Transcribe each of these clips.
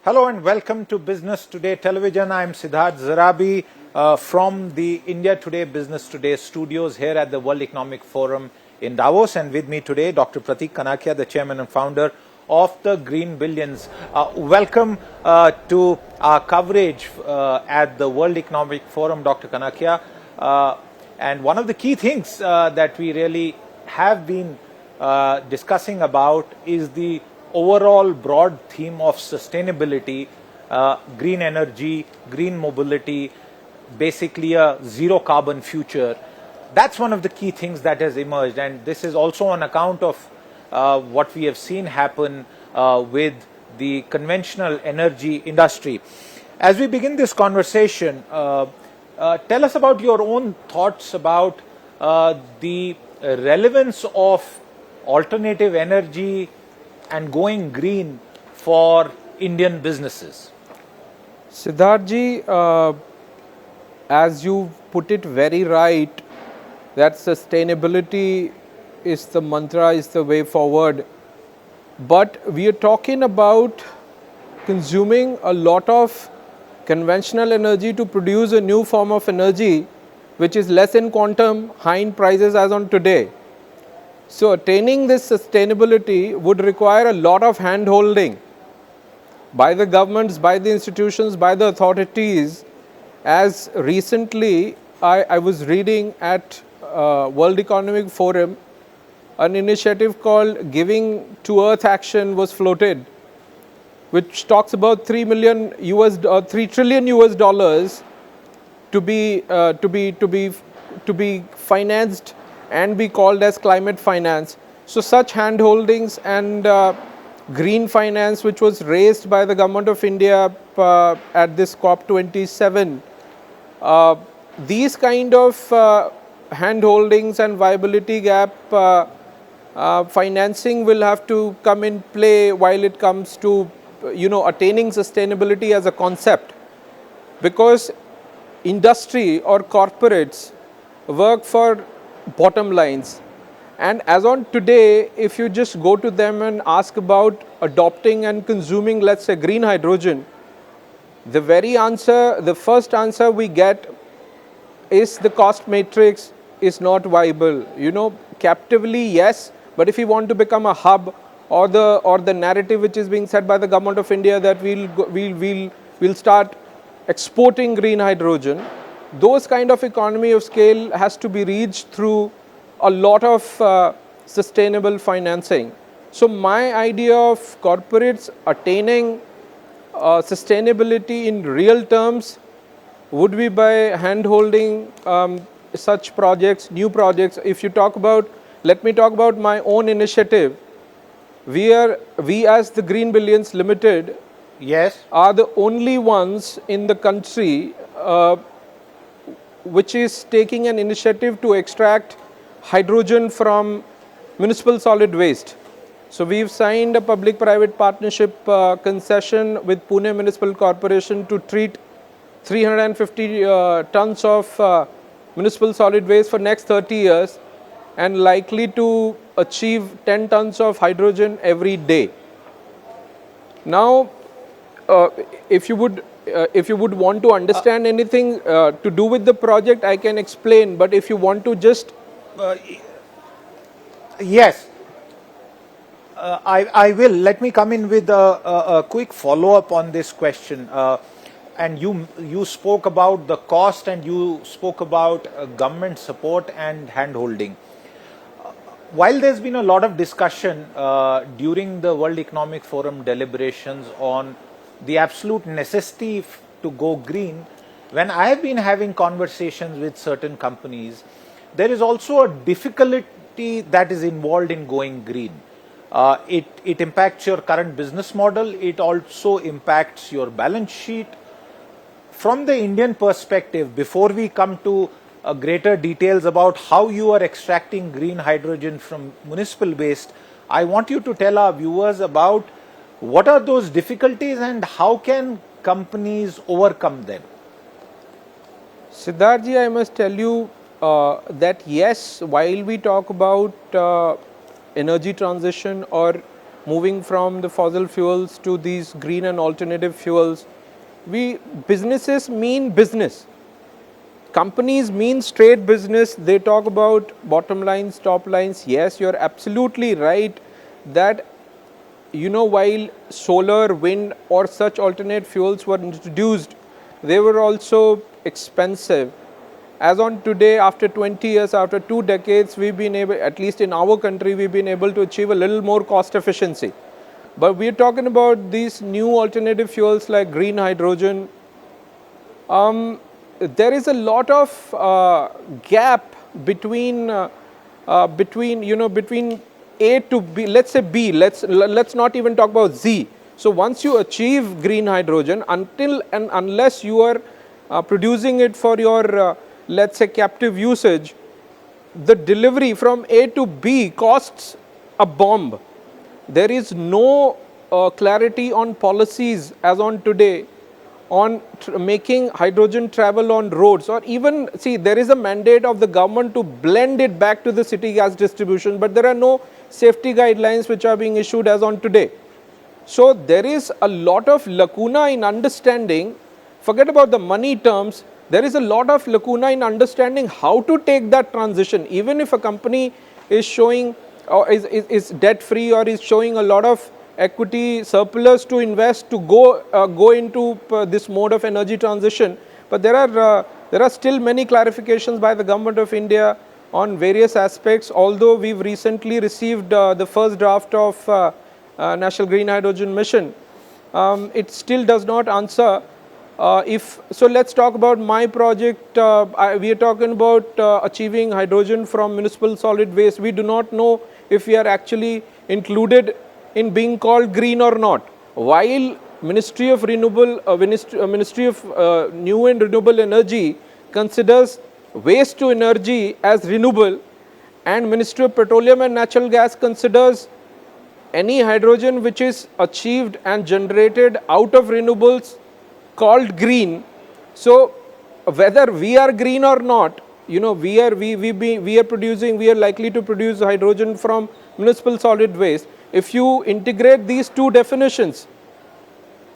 Hello and welcome to Business Today Television. I'm Siddharth Zarabi from the India Today Business Today studios here at the World Economic Forum in Davos. And with me today, Dr. Prateek Kanakia, the chairman and founder of TheGreenBillions. Welcome to our coverage at the World Economic Forum, Dr. Kanakia. And one of the key things that we really have been discussing about is the overall broad theme of sustainability, green energy, green mobility, basically a zero carbon future. That's one of the key things that has emerged, and this is also on account of what we have seen happen with the conventional energy industry. As we begin this conversation, tell us about your own thoughts about the relevance of alternative energy and going green for Indian businesses. Siddharthji, as you put it very right, that sustainability is the mantra, is the way forward. But we are talking about consuming a lot of conventional energy to produce a new form of energy, which is less in quantum, high in prices as on today. So attaining this sustainability would require a lot of hand-holding by the governments, by the institutions, by the authorities. As recently I was reading at World Economic Forum, an initiative called Giving to Earth Action was floated, which talks about $3 trillion US dollars to be financed and be called as climate finance. So such hand-holdings and green finance, which was raised by the government of India at this COP27, these kind of hand-holdings and viability gap financing will have to come in play while it comes to attaining sustainability as a concept, because industry or corporates work for bottom lines. And as on today, if you just go to them and ask about adopting and consuming, let's say, green hydrogen, the first answer we get is the cost matrix is not viable. Captively, yes, but if you want to become a hub, or the narrative which is being said by the government of India that we'll start exporting green hydrogen, those kind of economy of scale has to be reached through a lot of sustainable financing. So my idea of corporates attaining sustainability in real terms would be by hand-holding such projects, new projects. If you talk about, let me talk about my own initiative. We as the TheGreenBillions Limited, yes, are the only ones in the country which is taking an initiative to extract hydrogen from municipal solid waste. So we've signed a public-private partnership concession with Pune Municipal Corporation to treat 350 tons of municipal solid waste for next 30 years and likely to achieve 10 tons of hydrogen every day. Now, if you would want to understand anything to do with the project, I can explain. But if you want to just... yes, I will. Let me come in with a quick follow-up on this question. And you spoke about the cost, and you spoke about government support and hand-holding. While there's been a lot of discussion during the World Economic Forum deliberations on the absolute necessity to go green, when I have been having conversations with certain companies, there is also a difficulty that is involved in going green. It impacts your current business model. It also impacts your balance sheet. From the Indian perspective, before we come to greater details about how you are extracting green hydrogen from municipal waste, I want you to tell our viewers about what are those difficulties and how can companies overcome them? Siddharthji, I must tell you that yes, while we talk about energy transition or moving from the fossil fuels to these green and alternative fuels. Businesses mean business. Companies mean straight business. They talk about bottom lines, top lines. Yes, you're absolutely right that, while solar, wind or such alternate fuels were introduced, they were also expensive. As on today, after 20 years, after 2 decades, we've been able, at least in our country, we've been able to achieve a little more cost efficiency. But we're talking about these new alternative fuels like green hydrogen. There is a lot of gap between A to B. Let's say B. Let's not even talk about Z. So once you achieve green hydrogen, until and unless you are producing it for your let's say captive usage, the delivery from A to B costs a bomb. There is no clarity on policies as on today on making hydrogen travel on roads, or even, see, there is a mandate of the government to blend it back to the city gas distribution, but there are no safety guidelines which are being issued as on today. So there is a lot of lacuna in understanding. Forget about the money terms. There is a lot of lacuna in understanding how to take that transition. Even if a company is showing or is debt free or is showing a lot of equity surplus to invest to go into this mode of energy transition, but there are still many clarifications by the government of India on various aspects. Although we've recently received the first draft of National Green Hydrogen Mission, it still does not answer. So let's talk about my project. We are talking about achieving hydrogen from municipal solid waste. We do not know if we are actually included in being called green or not. While Ministry of New and Renewable Energy considers waste to energy as renewable, and Ministry of Petroleum and Natural Gas considers any hydrogen which is achieved and generated out of renewables called green. So whether we are green or not, we are likely to produce hydrogen from municipal solid waste. If you integrate these two definitions,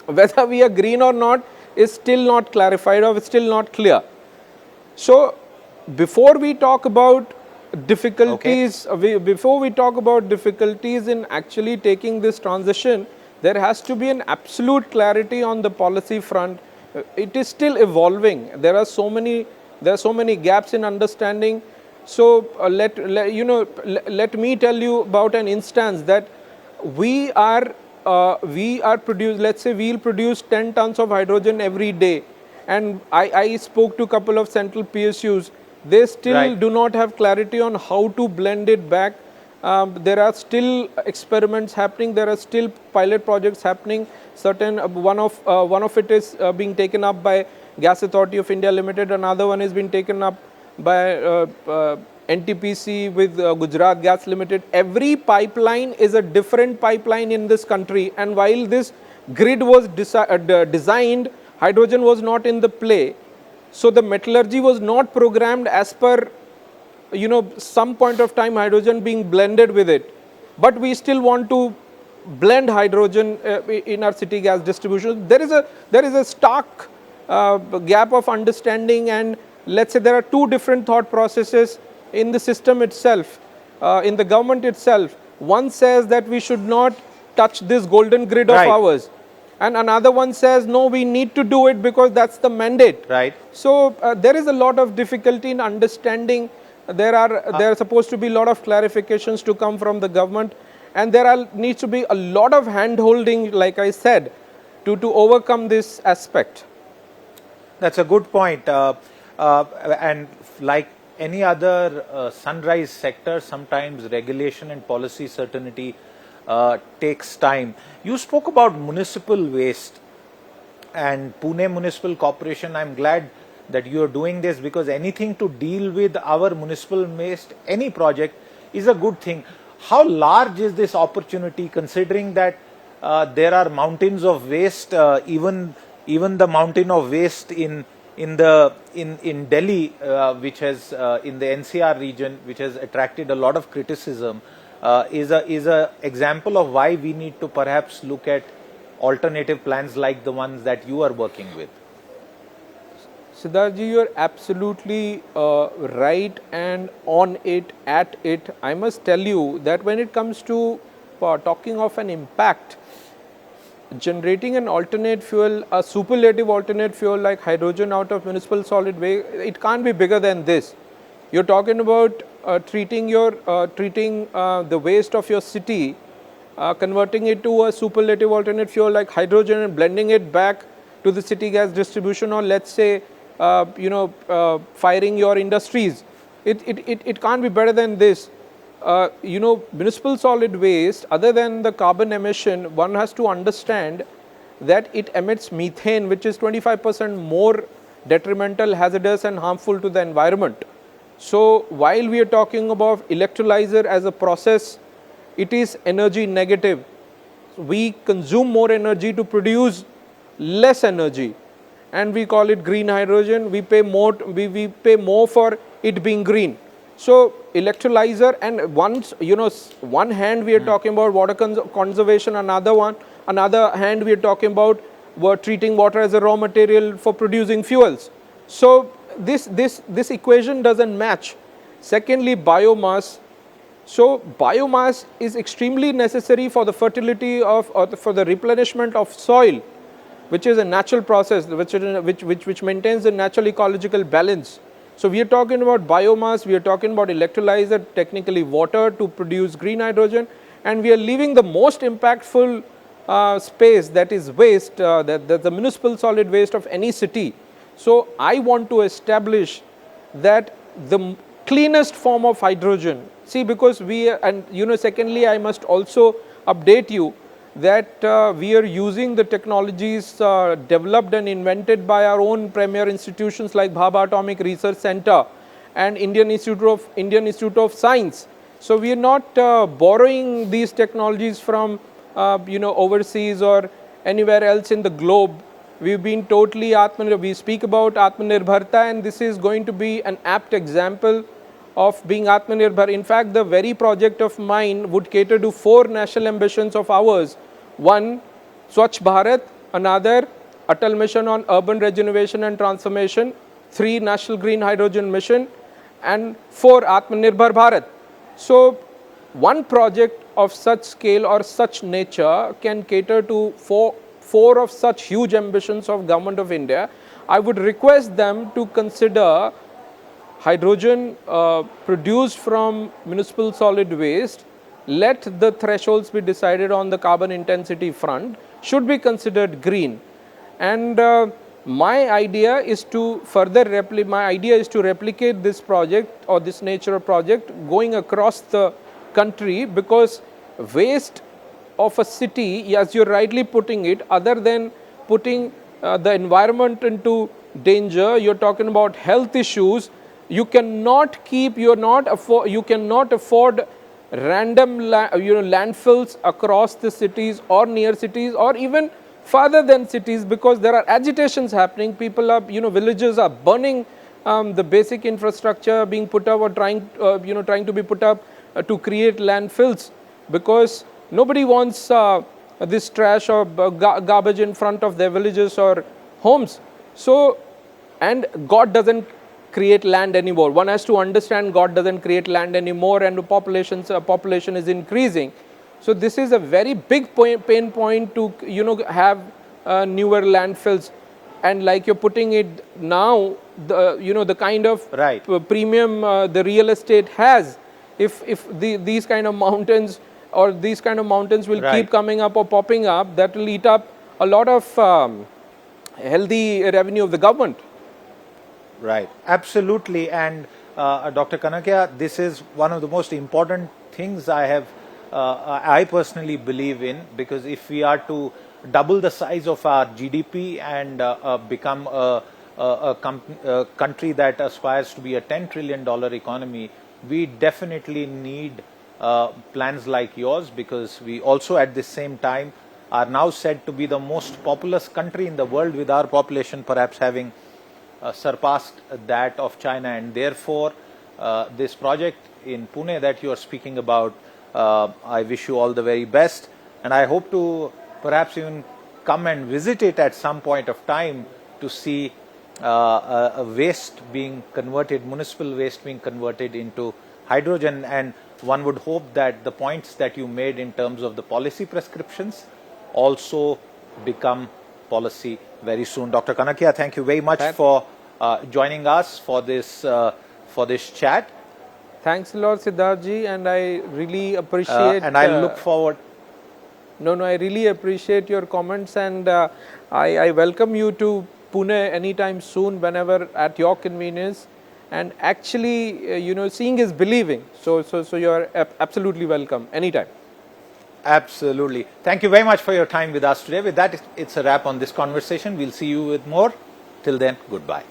whether we are green or not is still not clarified or still not clear. So before we talk about difficulties, in actually taking this transition, there has to be an absolute clarity on the policy front. It is still evolving. There are so many gaps in understanding. So let me tell you about an instance that we are producing. Let's say we'll produce 10 tons of hydrogen every day, and I spoke to a couple of central PSUs. They still do not have clarity on how to blend it back. There are still experiments happening. There are still pilot projects happening. One of it is being taken up by Gas Authority of India Limited. Another one is being taken up by NTPC with Gujarat Gas Limited. Every pipeline is a different pipeline in this country. And while this grid was designed, hydrogen was not in the play. So the metallurgy was not programmed as per some point of time hydrogen being blended with it. But we still want to blend hydrogen in our city gas distribution. There is a stark gap of understanding, and let's say there are two different thought processes in the system itself, in the government itself. One says that we should not touch this golden grid of ours, and another one says no, we need to do it because that's the mandate. So there is a lot of difficulty in understanding. There are supposed to be a lot of clarifications to come from the government, and needs to be a lot of hand-holding, like I said, to overcome this aspect. That's a good point. And like any other sunrise sector, sometimes regulation and policy certainty takes time. You spoke about municipal waste and Pune Municipal Corporation. I'm glad that you are doing this, because anything to deal with our municipal waste, any project, is a good thing. How large is this opportunity, considering that there are mountains of waste, even the mountain of waste in Delhi, which has in the NCR region, which has attracted a lot of criticism. is a example of why we need to perhaps look at alternative plans like the ones that you are working with. Siddharth ji, you are absolutely right and on it, at it. I must tell you that when it comes to talking of an impact, generating an alternate fuel, a superlative alternate fuel like hydrogen out of municipal solid waste, it can't be bigger than this. You're talking about treating the waste of your city, converting it to a superlative alternate fuel like hydrogen and blending it back to the city gas distribution, or let's say firing your industries. It can't be better than this. Municipal solid waste, other than the carbon emission, one has to understand that it emits methane, which is 25% more detrimental, hazardous and harmful to the environment. So while we are talking about electrolyzer as a process, it is energy negative. We consume more energy to produce less energy, and we call it green hydrogen. We pay more. We pay more for it being green. So electrolyzer, and once one hand we are talking about water conservation, another hand we are talking about treating water as a raw material for producing fuels. So this equation doesn't match. Secondly, biomass. So biomass is extremely necessary for the fertility of, or for the replenishment of soil, which is a natural process which maintains the natural ecological balance. So we are talking about biomass, we are talking about electrolyzer, technically water, to produce green hydrogen, and we are leaving the most impactful space, that is waste, the municipal solid waste of any city. So I want to establish that the cleanest form of hydrogen, see, because secondly, I must also update you that we are using the technologies developed and invented by our own premier institutions like Bhabha Atomic Research Center and Indian Institute of Science. So we are not borrowing these technologies from overseas or anywhere else in the globe. We've been totally we speak about Atmanirbharta, and this is going to be an apt example of being Atmanirbhar. In fact, the very project of mine would cater to 4 national ambitions of ours. 1, Swachh Bharat; another, Atal Mission on Urban Regeneration and Transformation; 3, National Green Hydrogen Mission; and 4, Atmanirbhar Bharat. So one project of such scale or such nature can cater to four of such huge ambitions of Government of India. I would request them to consider hydrogen produced from municipal solid waste. Let the thresholds be decided on the carbon intensity front, should be considered green. And my idea is to replicate this project or this nature of project going across the country, because waste of a city, as you're rightly putting it, other than putting the environment into danger, you're talking about health issues. You cannot afford random landfills across the cities or near cities or even farther than cities, because there are agitations happening. People are, villages are burning the basic infrastructure being put up or trying to be put up to create landfills, because nobody wants this trash or garbage in front of their villages or homes. So, and God doesn't create land anymore. One has to understand God doesn't create land anymore, and the population is increasing. So this is a very big pain point to have newer landfills, and like you're putting it now, the kind of premium the real estate has. If these kind of mountains will keep coming up or popping up, that will eat up a lot of healthy revenue of the government. Right, absolutely. And Dr. Kanakia, this is one of the most important things I personally believe in, because if we are to double the size of our GDP and become a country that aspires to be a $10 trillion economy, we definitely need plans like yours, because we also at the same time are now said to be the most populous country in the world, with our population perhaps having surpassed that of China. And therefore this project in Pune that you are speaking about I wish you all the very best, and I hope to perhaps even come and visit it at some point of time to see a waste being converted, municipal waste being converted into hydrogen. And one would hope that the points that you made in terms of the policy prescriptions also become policy very soon. Dr. Kanakia, thank you very much for joining us for this chat. Thanks a lot, Siddharthji, and I really appreciate. And I look forward. No, I really appreciate your comments, and I welcome you to Pune anytime soon, whenever at your convenience. And actually, seeing is believing. So you are absolutely welcome anytime. Absolutely. Thank you very much for your time with us today. With that, it's a wrap on this conversation. We'll see you with more. Till then, goodbye.